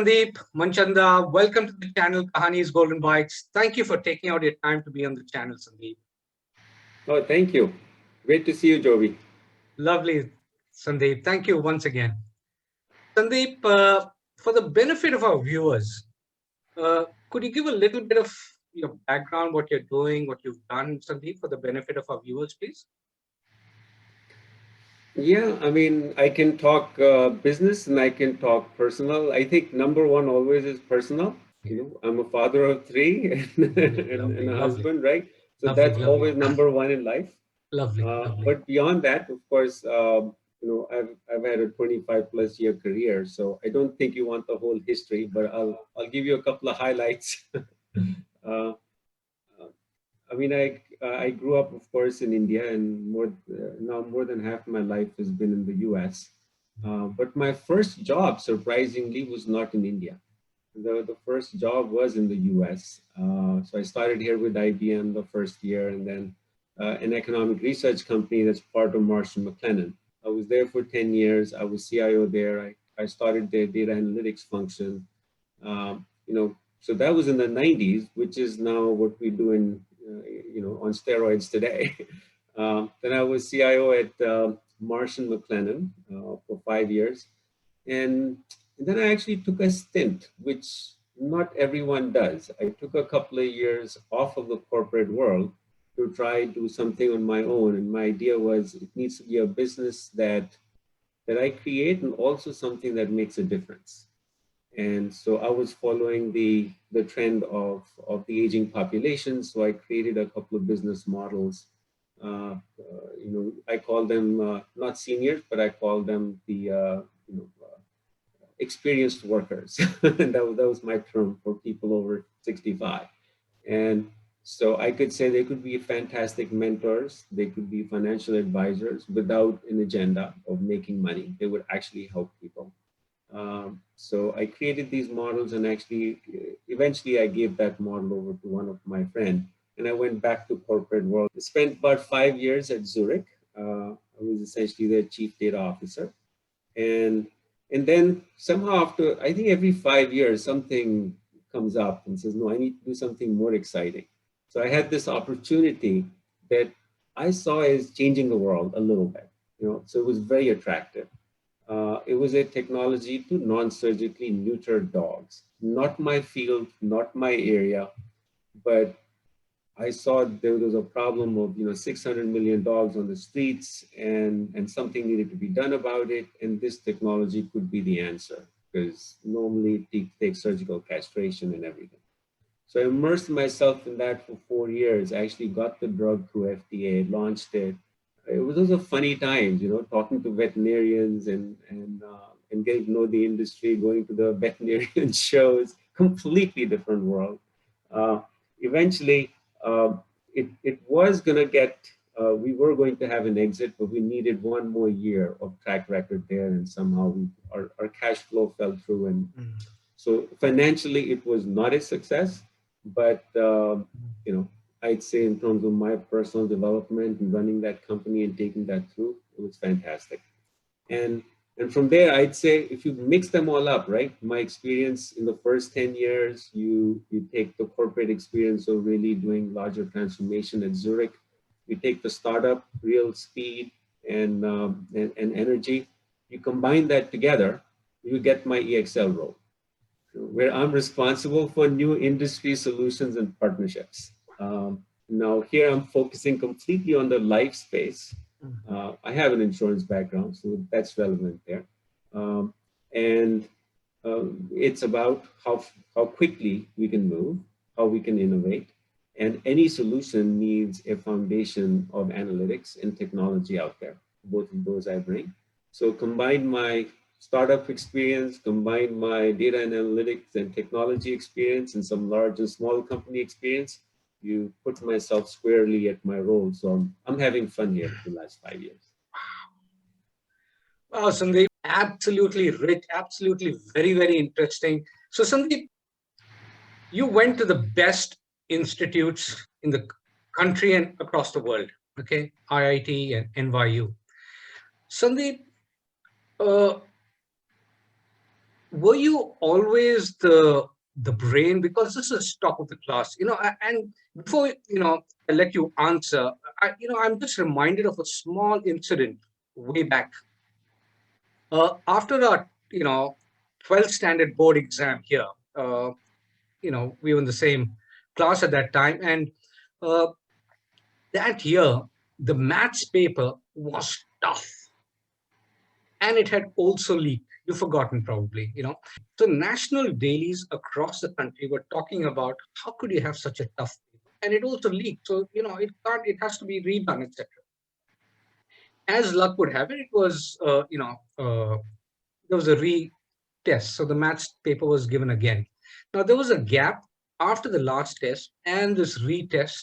Sandeep Manchanda. Welcome to the channel Kahanis Golden Bytes. Thank you for taking out your time to be on the channel, Sandeep. Oh, thank you. Great to see you, Jovi. Lovely, Sandeep. Thank you once again. Sandeep, for the benefit of our viewers, could you give a little bit of your background, what you're doing, what you've done, Sandeep, for the benefit of our viewers, please? Yeah, I mean, I can talk business and I can talk personal. I think number one always is personal. You know, I'm a father of three and a Lovely, husband, right? So lovely, that's lovely, always number one in life. lovely, lovely. But beyond that, of course, I've had a 25 plus year career, so I don't think you want the whole history, but I'll give you a couple of highlights. uh, I mean, I grew up, of course, in India, and now more than half my life has been in the U.S. But my first job, surprisingly, was not in India. The first job was in the U.S. So I started here with IBM the first year, and then an economic research company that's part of Marsh & McLennan. I was there for 10 years. I was CIO there. I started their data analytics function. So that was in the 90s, which is now what we do on steroids today. Then I was CIO at Marsh & McLennan for 5 years. And then I actually took a stint, which not everyone does. I took a couple of years off of the corporate world to try do something on my own. And my idea was it needs to be a business that I create and also something that makes a difference. And so I was following the trend of the aging population. So I created a couple of business models. I call them not seniors, but I call them the experienced workers. And that was my term for people over 65. And so I could say they could be fantastic mentors. They could be financial advisors without an agenda of making money. They would actually help people. So I created these models, and actually, eventually I gave that model over to one of my friends, and I went back to corporate world. I spent about 5 years at Zurich. I was essentially their chief data officer. And then somehow after, I think every 5 years, something comes up and says, no, I need to do something more exciting. So I had this opportunity that I saw as changing the world a little bit, so it was very attractive. It was a technology to non-surgically neuter dogs. Not my field, not my area, but I saw there was a problem of 600 million dogs on the streets, and something needed to be done about it. And this technology could be the answer, because normally it takes surgical castration and everything. So I immersed myself in that for 4 years. I actually got the drug through FDA, launched it. It was also funny times, talking to veterinarians and getting to know the industry, going to the veterinarian shows, completely different world. Eventually, it was going to we were going to have an exit, but we needed 1 more year of track record there, and somehow our cash flow fell through. And so financially, it was not a success, but I'd say in terms of my personal development and running that company and taking that through, it was fantastic. And from there, I'd say if you mix them all up, right? My experience in the first 10 years, you take the corporate experience of really doing larger transformation at Zurich. You take the startup, real speed and energy. You combine that together, you get my EXL role, where I'm responsible for new industry solutions and partnerships. Now here I'm focusing completely on the life space. I have an insurance background, so that's relevant there. It's about how quickly we can move, how we can innovate, and any solution needs a foundation of analytics and technology out there. Both of those I bring. So combine my startup experience, combine my data and analytics and technology experience, and some large and small company experience, you put myself squarely at my role. So I'm having fun here for the last 5 years. Wow, Sandeep, absolutely rich, absolutely very, very interesting. So Sandeep, you went to the best institutes in the country and across the world, okay? IIT and NYU. Sandeep, were you always the brain? Because this is top of the class, and before, I let you answer, I'm just reminded of a small incident way back. After our, 12th standard board exam here, uh, we were in the same class at that time. And uh, that year, the maths paper was tough, and it had also leaked. You've forgotten probably. So national dailies across the country were talking about how could you have such a tough paper, and it also leaked. So it can't. It has to be redone, etc. As luck would have it, it was there was a retest. So the maths paper was given again. Now there was a gap after the last test and this retest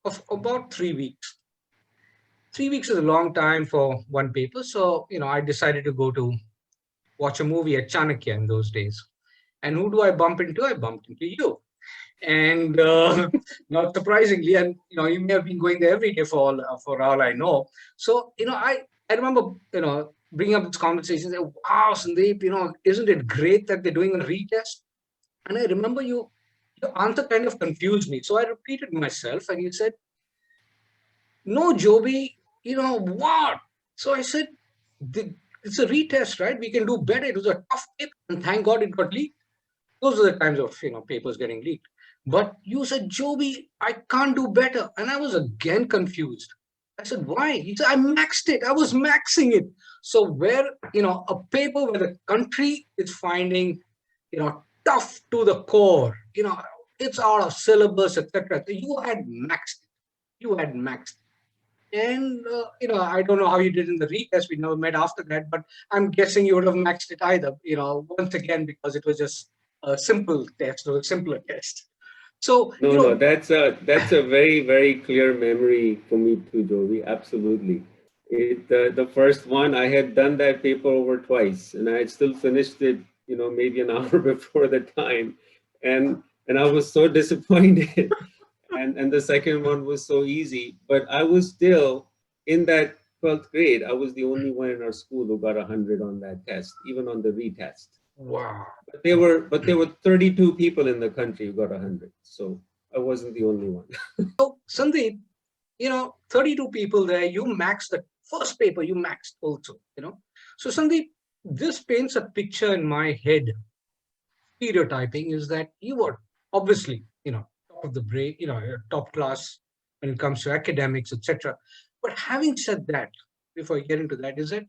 of about 3 weeks. 3 weeks is a long time for one paper. So, I decided to go to watch a movie at Chanakya in those days. And who do I bump into? I bumped into you. And not surprisingly, and you may have been going there every day for all I know. So, I remember, bringing up this conversation, say, wow, Sandeep, isn't it great that they're doing a retest? And I remember your answer kind of confused me. So I repeated myself, and you said, no, Joby, what? So I said, it's a retest, right? We can do better. It was a tough paper, and thank God it got leaked. Those are the times of, papers getting leaked. But you said, Joby, I can't do better. And I was again confused. I said, why? He said, I maxed it. I was maxing it. So where, a paper where the country is finding, tough to the core, it's out of syllabus, etc. So you had maxed it. You had maxed it. And, I don't know how you did in the retest. We never met after that, but I'm guessing you would have maxed it either, once again, because it was just a simple test or a simpler test. So, No, no, that's a very, very clear memory for me too, Jovi. Absolutely. The first one I had done that paper over twice, and I had still finished it, maybe an hour before the time, and I was so disappointed. And the second one was so easy, but I was still in that 12th grade. I was the only one in our school who got 100 on that test, even on the retest. wow. But there were 32 people in the country who got 100, so I wasn't the only one. So, Sandeep, 32 people there, you maxed the first paper, you maxed also. So, Sandeep, this paints a picture in my head. Stereotyping is that you were obviously, top of the brain, top class when it comes to academics, etc. But having said that, before I get into that, is that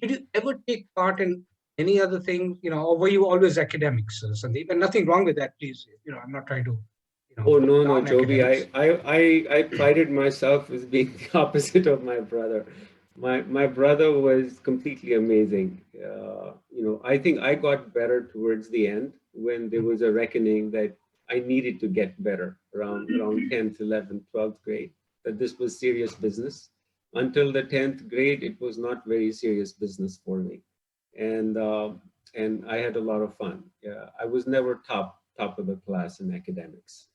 did you ever take part in any other thing, or were you always academics, Sandeep? And nothing wrong with that, please. I'm not trying to, Oh put no, no, down Joby, academics. I prided myself as being the opposite of my brother. My brother was completely amazing. I think I got better towards the end when there was a reckoning that I needed to get better around 10th, 11th, 12th grade, that this was serious business. Until the 10th grade, it was not very serious business for me. And and I had a lot of fun. Yeah, I was never top of the class in academics.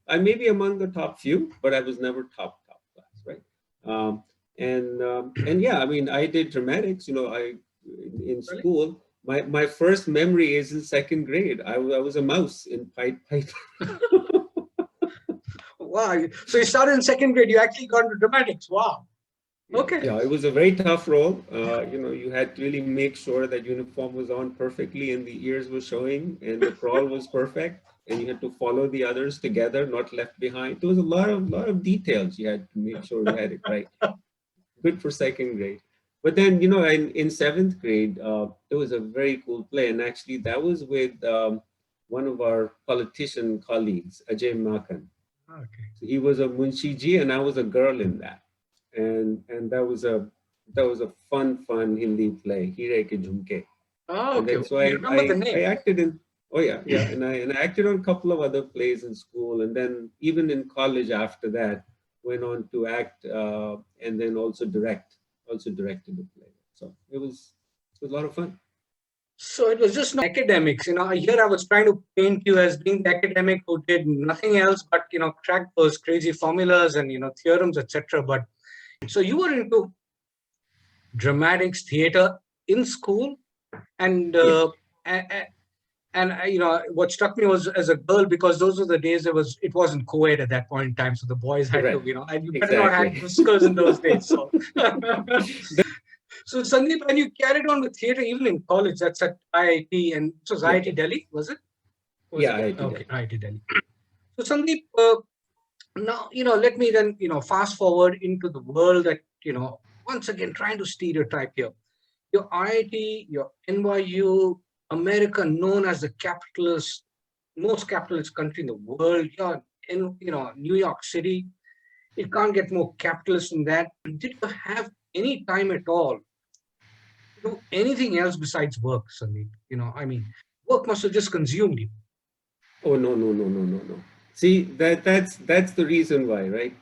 I may be among the top few, but I was never top class, right? Um, and yeah, I mean, I did dramatics. I in Really? school. My first memory is in second grade. I was a mouse in Pipe. Wow. So you started in second grade. You actually got into dramatics. Wow. Yeah, Okay. yeah, it was a very tough role. You had to really make sure that uniform was on perfectly and the ears were showing and the crawl was perfect, and you had to follow the others together, not left behind. There was a lot of details you had to make sure you had it right. Good for second grade. But then, in seventh grade, there was a very cool play, and actually that was with one of our politician colleagues, Ajay Makan. Okay. So he was a Munshiji, and I was a girl in that, and that was a fun Hindi play, Heere Ke Jhumke, Oh, and okay. then so You remember the I name? acted in. Oh yeah, yeah, and I acted on a couple of other plays in school, and then even in college after that, went on to act, and then also directed a play. So it was a lot of fun. So it was just not academics. Here I was trying to paint you as being the academic who did nothing else but, crack those crazy formulas and, theorems, etc. But so you were into dramatics, theater in school, and Yes. and what struck me was as a girl, because those were the days it wasn't co-ed at that point in time, so the boys had to, Correct. and you better not have Exactly. whiskers in those days. So, so Sandeep, and you carried on with theater even in college. That's at IIT, and it was Yeah. IIT Delhi, was it? Was Yeah, it? I did Okay, that. IIT Delhi. So Sandeep, now let me then fast forward into the world that once again trying to stereotype here. Your IIT, your NYU, America, known as the most capitalist country in the world. You're in New York City. It can't get more capitalist than that. Did you have any time at all to do anything else besides work, Sandeep? I mean, work must have just consumed you. Oh, no, no, no, no, no, no. See, that's the reason why, right?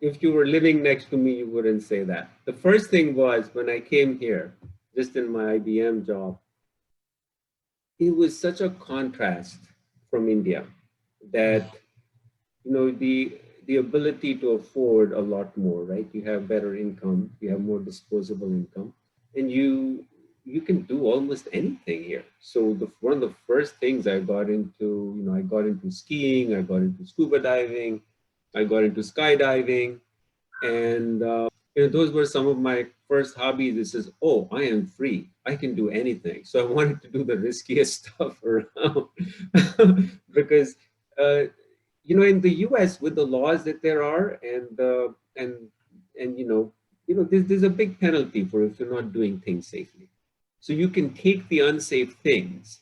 If you were living next to me, you wouldn't say that. The first thing was when I came here, just in my IBM job, it was such a contrast from India that the ability to afford a lot more, right? You have better income, you have more disposable income, and you can do almost anything here. So one of the first things I got into, I got into skiing, I got into scuba diving, I got into skydiving, and those were some of my first hobbies. This is, oh, I am free, I can do anything. So I wanted to do the riskiest stuff around because in the US, with the laws that there are, and there's a big penalty for if you're not doing things safely. So you can take the unsafe things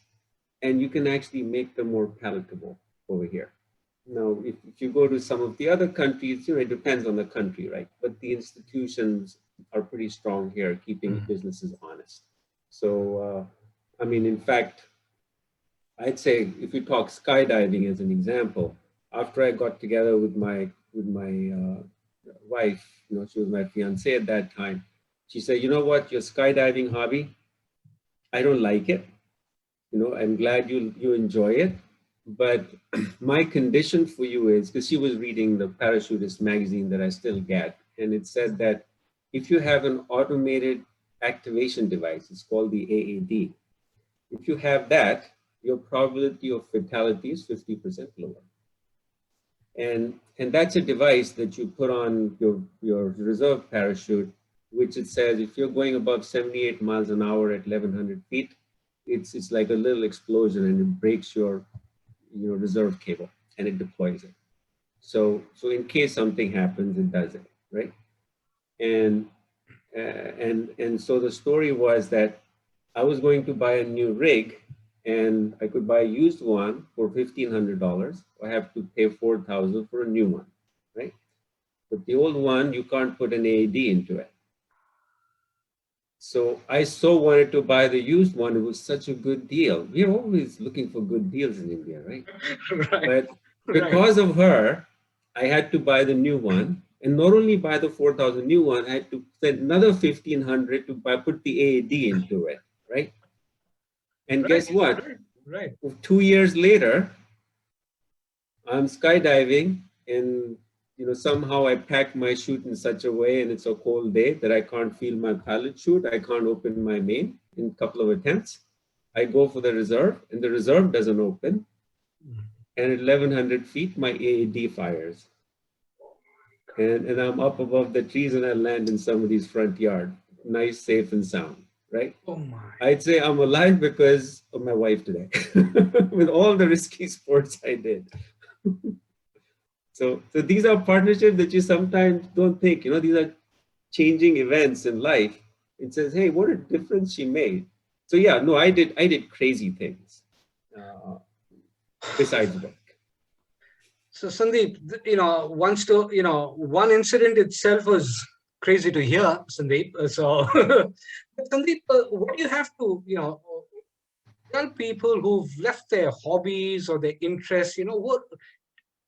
and you can actually make them more palatable over here. Now, if you go to some of the other countries, it depends on the country, right? But the institutions are pretty strong here, keeping businesses honest. So, I mean, in fact, I'd say if you talk skydiving as an example, after I got together with my wife, she was my fiancée at that time. She said, "You know what, your skydiving hobby, I don't like it. I'm glad you enjoy it, but my condition for you is," because she was reading the Parachutist magazine that I still get, and it said that if you have an automated activation device, it's called the AAD. If you have that, your probability of fatality is 50% lower. And that's a device that you put on your reserve parachute, which it says if you're going above 78 miles an hour at 1100 feet, it's like a little explosion and it breaks your reserve cable and it deploys it. So in case something happens, it does it, right? And so the story was that I was going to buy a new rig, and I could buy a used one for $1,500. I have to pay $4,000 for a new one, right? But the old one, you can't put an AED into it. So I so wanted to buy the used one. It was such a good deal. We're always looking for good deals in India, right? Right, But right, because of her, I had to buy the new one. And not only buy the 4,000 new one, I had to spend another 1,500 to put the AED into it, right? And right, guess what? right, right. 2 years later, I'm skydiving, and somehow I pack my chute in such a way, and it's a cold day that I can't feel my pilot chute. I can't open my main in a couple of attempts. I go for the reserve, and the reserve doesn't open. And at 1,100 feet, my AED fires. And I'm up above the trees, and I land in somebody's front yard. Nice, safe, and sound, right? Oh my. I'd say I'm alive because of my wife today, with all the risky sports I did. So these are partnerships that you sometimes don't think, these are changing events in life. It says, hey, what a difference she made. So yeah, no, I did crazy things besides work. So Sandeep, one incident itself was crazy to hear, Sandeep. So, but Sandeep, what do you have to, tell people who've left their hobbies or their interests, work,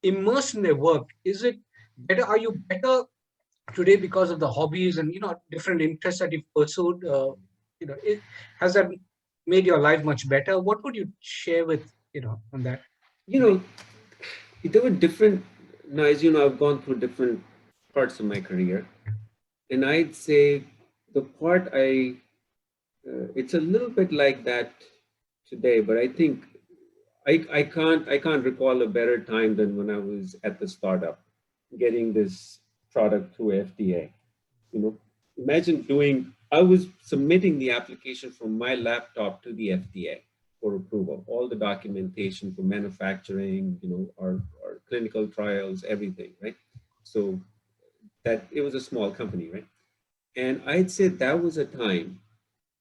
immersed in their work? Is it better? Are you better today because of the hobbies and different interests that you've pursued? Has that made your life much better? What would you share with on that? You know, there were different, now as you know, I've gone through different parts of my career. And I'd say the part I It's a little bit like that today, but I think I can't recall a better time than when I was at the startup, getting this product through FDA. You know, imagine I was submitting the application from my laptop to the FDA for approval, all the documentation for manufacturing, our clinical trials, everything, right? So that it was a small company, right? And I'd say that was a time,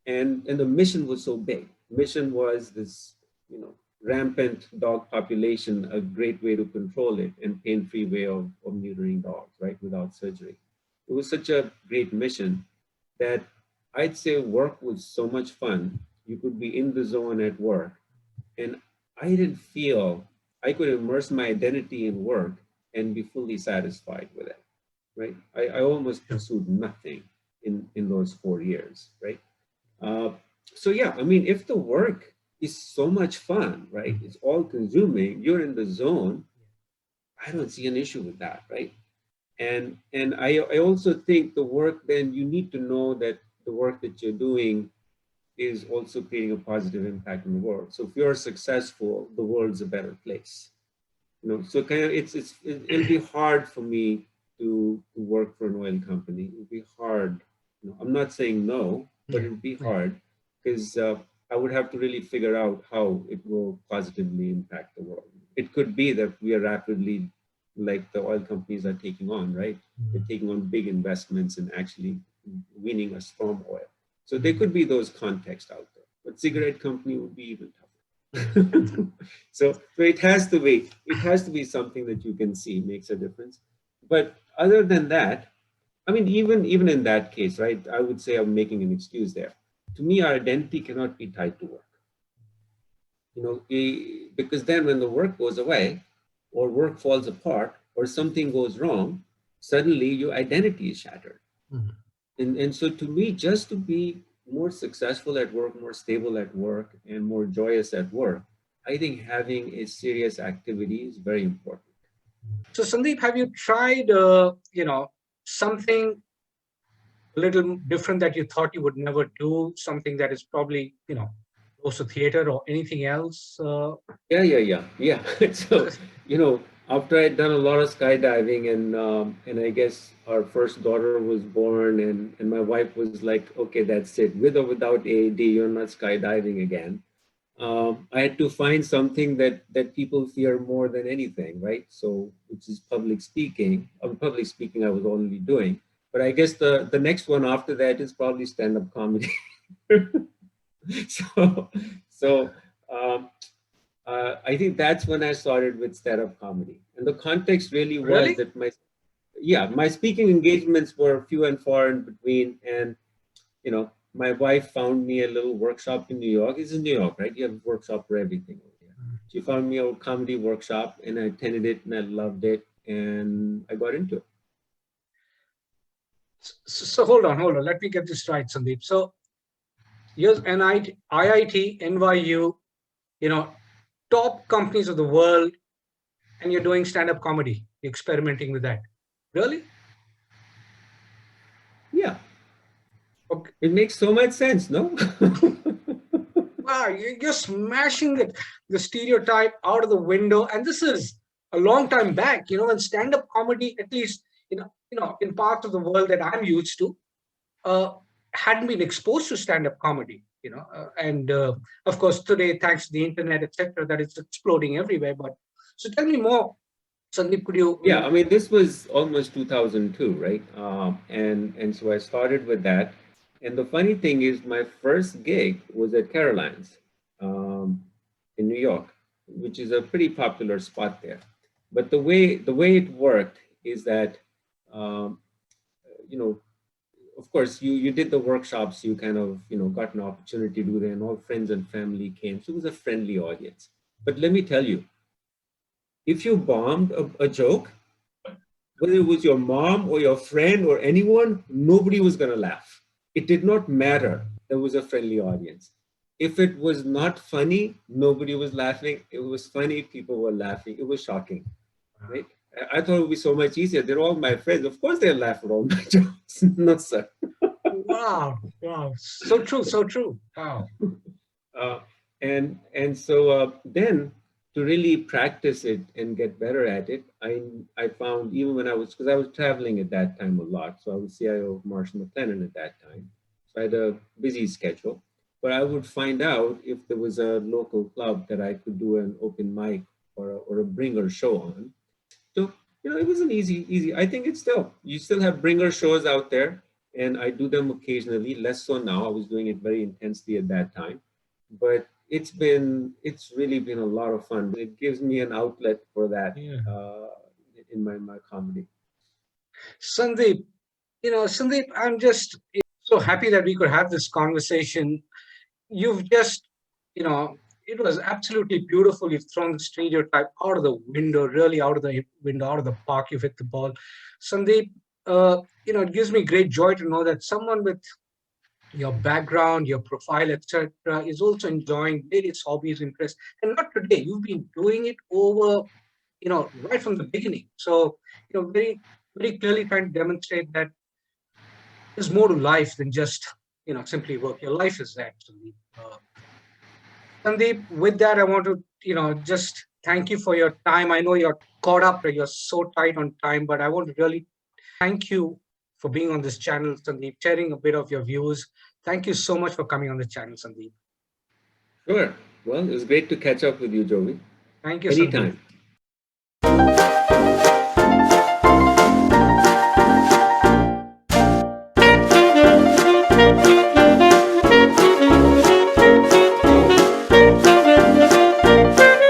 and the mission was so big. Mission was this, rampant dog population, a great way to control it, and pain-free way of neutering dogs, right, without surgery. It was such a great mission that I'd say work was so much fun. You could be in the zone at work, and I didn't feel I could immerse my identity in work and be fully satisfied with it, right? I almost Sure. pursued nothing in those 4 years, right? Uh, so yeah, I mean, if the work is so much fun, right? Mhm. It's all consuming, you're in the zone, I don't see an issue with that, right? And I also think the work, then you need to know that the work that you're doing is also creating a positive impact in the world. So if you're successful, the world's a better place. So kind of it'll be hard for me to work for an oil company. It'll be hard. I'm not saying no, but Yeah. it'll be Yeah. hard because I would have to really figure out how it will positively impact the world. It could be that we are rapidly, like the oil companies are taking on, right? They're Mhm. taking on big investments and actually weaning us from oil. So there Mhm. could be those contexts out there. But Mhm. cigarette company would be even Yeah. tougher. So it has to be something that you can see makes a difference. But other than that, I mean, even in that case, right? I would say I'm making an excuse there. To me, our identity cannot be tied to work. Because then when the work goes away, or work falls apart, or something goes wrong, suddenly your identity is shattered. Mhm. And so to me, just to be more successful at work, more stable at work, and more joyous at work, I think having a serious activity is very important. So, Sandeep, have you tried, something a little different that you thought you would never do? Something that is probably, close to theater or anything else? Yeah. So, after I'd done a lot of skydiving, and I guess our first daughter was born, and my wife was like, okay, that's it. With or without AAD, you're not skydiving again. I had to find something that people fear more than anything, right? So, which is public speaking. Public speaking, I was already doing, but I guess the next one after that is probably stand-up comedy. so, so um, I think that's when I started with stand-up comedy, and the context really was Really? that my speaking engagements were few and far in between, and my wife found me a little workshop in New York. It's in New York, right? You have a workshop for everything over here. She found me a comedy workshop, and I attended it, and I loved it, and I got into it. So, hold on. Let me get this right, Sandeep. So here's NIT, IIT, NYU, you know, top companies of the world, and you're doing stand-up comedy, experimenting with that. Really? Yeah, Okay. it makes so much sense, no? Wow, you're smashing the stereotype out of the window. And this is a long time back, when stand-up comedy, at least, in parts of the world that I'm used to, uh, hadn't been exposed to stand-up comedy, and of course today, thanks to the internet, etc., that it's exploding everywhere. But so tell me more, Sandeep. Could you, Yeah, I mean, this was almost 2002, right? And so I started with that. And the funny thing is, my first gig was at Caroline's um, in New York, which is a pretty popular spot there. But the way it worked is that, um, you know, of course, you did the workshops, you kind of got an opportunity to do that, and all friends and family came, so it was a friendly audience. But let me tell you, if you bombed a joke, whether it was your mom or your friend or anyone, nobody was going to laugh. It did not matter. There was a friendly audience. If it was not funny, nobody was laughing. It was funny, people were laughing. It was shocking, right? I thought it would be so much easier. They're all my friends. Of course, they'll laugh at all my jokes. No, sir. Wow, wow, so true, so true. Wow. uh, and so then to really practice it and get better at it, I found even when I was, because I was traveling at that time a lot, so I was CIO of Marsh McLennan at that time, so I had a busy schedule, but I would find out if there was a local club that I could do an open mic or a bringer show on. So, it was an easy. I think it's still, you still have bringer shows out there, and I do them occasionally, less so now. I was doing it very intensely at that time, but it's really been a lot of fun. It gives me an outlet for that Yeah. in my comedy. Sandeep, Sandeep, I'm just so happy that we could have this conversation. You've just, it was absolutely beautiful. You've thrown the stereotype out of the window, really out of the window, out of the park. You've hit the ball. Sandeep, it gives me great joy to know that someone with your background, your profile, etc., is also enjoying various hobbies, interests, and not today. You've been doing it over, right from the beginning. So, very, very clearly trying to demonstrate that there's more to life than just, simply work. Your life is actually. Sandeep, with that, I want to, just thank you for your time. I know you're caught up, you're so tight on time, but I want to really thank you for being on this channel, Sandeep, sharing a bit of your views. Thank you so much for coming on the channel, Sandeep. Sure. Well, it was great to catch up with you, Joey. Thank you, Sandeep. Anytime.